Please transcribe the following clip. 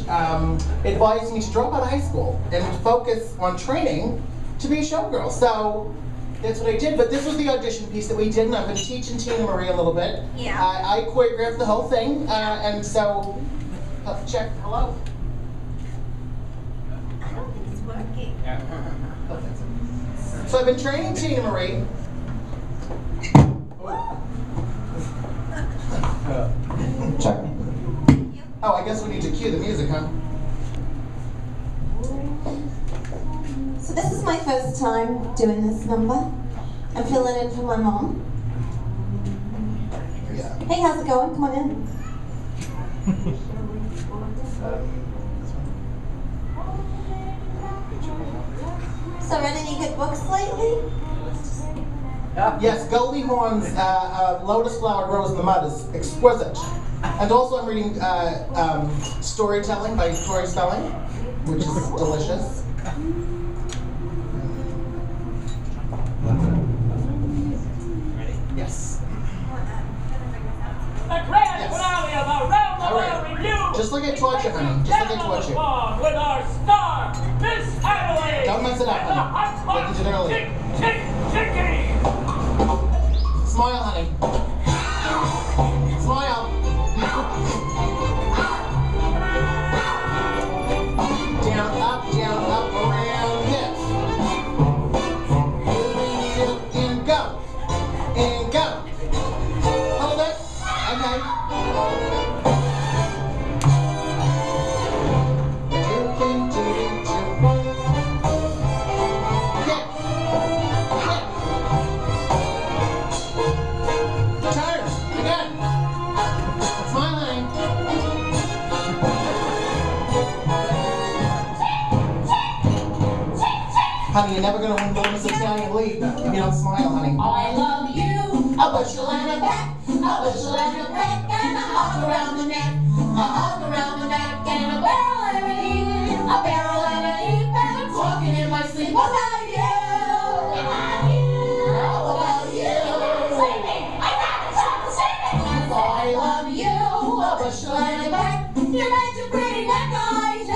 advised me to drop out of high school and focus on training to be a showgirl. So that's what I did, but this was the audition piece that we did, and I've been teaching Tina Marie a little bit. Yeah. I choreographed the whole thing, and so, check, hello. I don't think it's working. So I've been training Tina Marie. Check. Oh, I guess we need to cue the music, huh? So this is my first time doing this number. I'm filling in for my mom. Yeah. Hey, how's it going? Come on in. So read any good books lately? Yes, Goldie Hawn's Lotus Flower Grows in the Mud is exquisite. And also I'm reading Storytelling by Tori Spelling, which is delicious. Yes. The grand finale of our round the world review. Just look at Torture, honey. Just look at Torture. With our star, Miss Adelaide. Don't mess it up, honey. Like you did earlier. Chicky. Smile, honey. Smile. Down, up, around, hips. And go. And go. Hold it. Okay. Honey, you're never going to win the Miss Italian lead if you don't smile, honey. I love you, a bushel and a peck, and a hug around the neck, and a barrel and a heap, and I'm talking in my sleep about you. About you. I love you, a bushel and a peck, you make a pretty neck, I do.